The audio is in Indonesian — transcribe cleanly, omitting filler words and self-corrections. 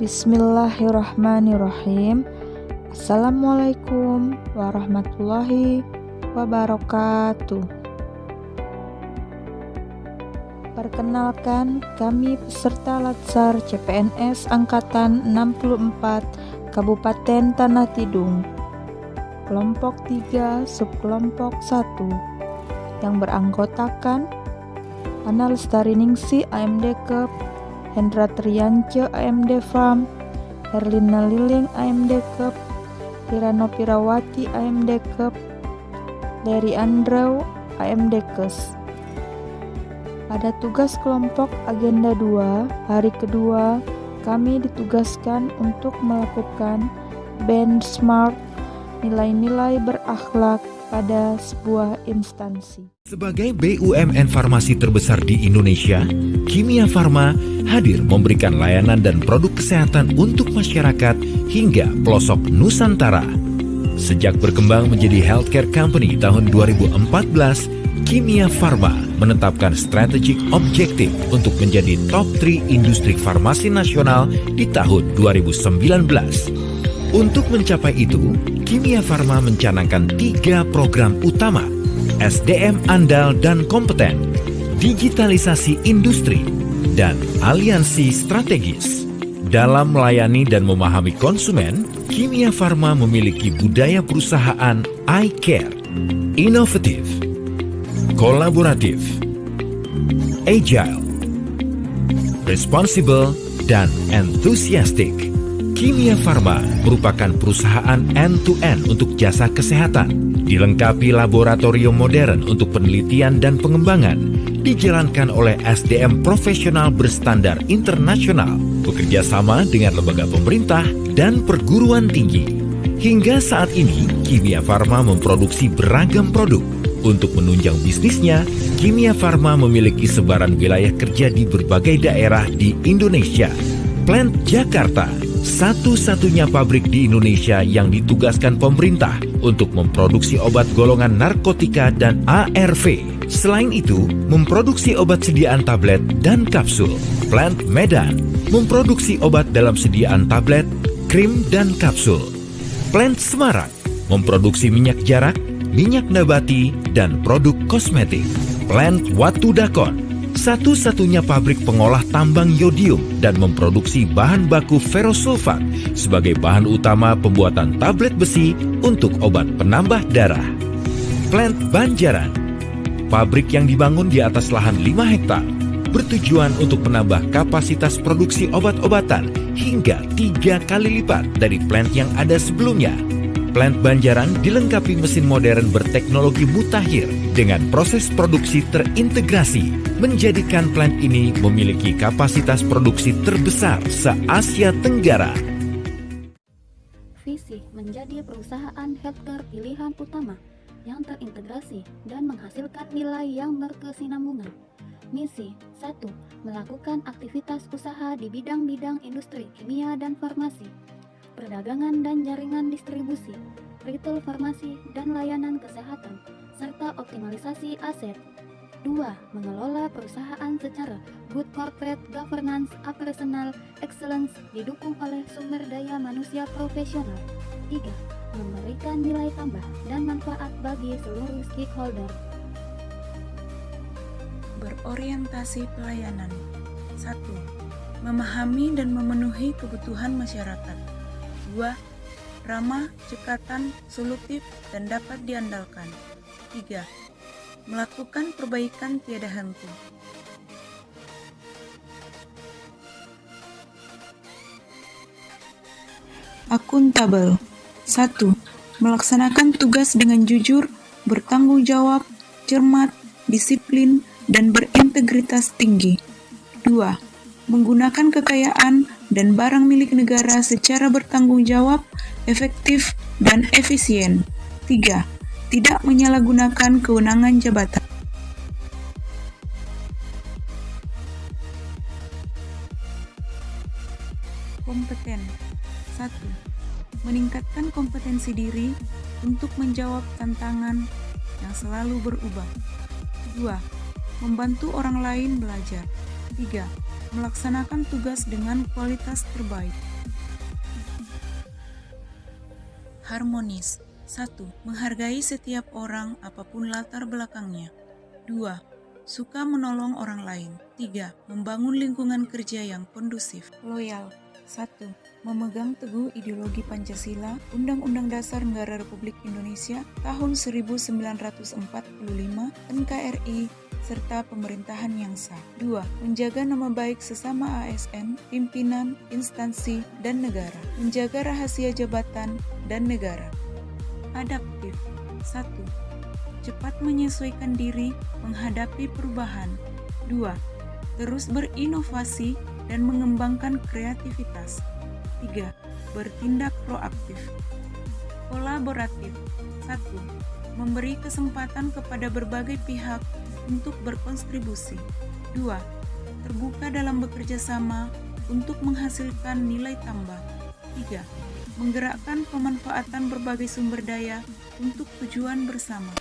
Bismillahirrahmanirrahim. Assalamualaikum warahmatullahi wabarakatuh. Perkenalkan, kami peserta Latsar CPNS Angkatan 64 Kabupaten Tanah Tidung, kelompok 3 subkelompok 1 yang beranggotakan Ana Lestari Ningsih AMD Kep, Hendra Triance AMD Farm, Herlina Liling AMD Kep, Kirano Pirawati AMD Kep, Leri Andrew AMD Kes. Pada tugas kelompok agenda 2, hari kedua, kami ditugaskan untuk melakukan benchmark nilai-nilai berakhlak pada sebuah instansi. Sebagai BUMN farmasi terbesar di Indonesia, Kimia Farma hadir memberikan layanan dan produk kesehatan untuk masyarakat hingga pelosok Nusantara. Sejak berkembang menjadi healthcare company tahun 2014, Kimia Farma menetapkan strategic objektif untuk menjadi top 3 industri farmasi nasional di tahun 2019. Untuk mencapai itu, Kimia Farma mencanangkan 3 program utama: SDM andal dan kompeten, digitalisasi industri, dan aliansi strategis. Dalam melayani dan memahami konsumen, Kimia Farma memiliki budaya perusahaan I-Care, inovatif, kolaboratif, agile, responsible, dan enthusiastic. Kimia Farma merupakan perusahaan end-to-end untuk jasa kesehatan, dilengkapi laboratorium modern untuk penelitian dan pengembangan, dijalankan oleh SDM profesional berstandar internasional, bekerja sama dengan lembaga pemerintah dan perguruan tinggi. Hingga saat ini, Kimia Farma memproduksi beragam produk. Untuk menunjang bisnisnya, Kimia Farma memiliki sebaran wilayah kerja di berbagai daerah di Indonesia. Plant Jakarta, satu-satunya pabrik di Indonesia yang ditugaskan pemerintah untuk memproduksi obat golongan narkotika dan ARV. Selain itu, memproduksi obat sediaan tablet dan kapsul. Plant Medan memproduksi obat dalam sediaan tablet, krim, dan kapsul. Plant Semarang memproduksi minyak jarak, minyak nabati, dan produk kosmetik. Plant Watu Dakon, satu-satunya pabrik pengolah tambang yodium dan memproduksi bahan baku ferrosulfat sebagai bahan utama pembuatan tablet besi untuk obat penambah darah. Plant Banjaran, pabrik yang dibangun di atas lahan 5 hektar, bertujuan untuk menambah kapasitas produksi obat-obatan hingga 3 kali lipat dari plant yang ada sebelumnya. Plant Banjaran dilengkapi mesin modern berteknologi mutakhir dengan proses produksi terintegrasi, menjadikan plant ini memiliki kapasitas produksi terbesar se-Asia Tenggara. Visi menjadi perusahaan healthcare pilihan utama yang terintegrasi dan menghasilkan nilai yang berkesinambungan. Misi 1. Melakukan aktivitas usaha di bidang-bidang industri kimia dan farmasi, perdagangan dan jaringan distribusi, retail farmasi dan layanan kesehatan, serta optimalisasi aset. 2. Mengelola perusahaan secara good corporate governance operational excellence didukung oleh sumber daya manusia profesional. 3. Memberikan nilai tambah dan manfaat bagi seluruh stakeholder. Berorientasi pelayanan. 1. Memahami dan memenuhi kebutuhan masyarakat. 2. Ramah, cekatan, solutif, dan dapat diandalkan. 3. Melakukan perbaikan tiada henti. Akuntabel. 1. Melaksanakan tugas dengan jujur, bertanggung jawab, cermat, disiplin, dan berintegritas tinggi. 2. Menggunakan kekayaan dan barang milik negara secara bertanggung jawab, efektif, dan efisien. 3. Tidak menyalahgunakan kewenangan jabatan. Kompeten. 1. Meningkatkan kompetensi diri untuk menjawab tantangan yang selalu berubah. 2. Membantu orang lain belajar. 3. Melaksanakan tugas dengan kualitas terbaik. harmonis. 1. Menghargai setiap orang apapun latar belakangnya. 2. Suka menolong orang lain. 3. Membangun lingkungan kerja yang kondusif. Loyal. 1. Memegang teguh ideologi Pancasila, Undang-Undang Dasar Negara Republik Indonesia tahun 1945, NKRI, serta pemerintahan yang sah. 2. Menjaga nama baik sesama ASN, pimpinan, instansi, dan negara. Menjaga rahasia jabatan dan negara. Adaptif. 1. Cepat menyesuaikan diri menghadapi perubahan. 2. Terus berinovasi dan mengembangkan kreativitas. 3. Bertindak proaktif. Kolaboratif. 1. Memberi kesempatan kepada berbagai pihak untuk berkontribusi. 2. Terbuka dalam bekerja sama untuk menghasilkan nilai tambah. 3. Menggerakkan pemanfaatan berbagai sumber daya untuk tujuan bersama.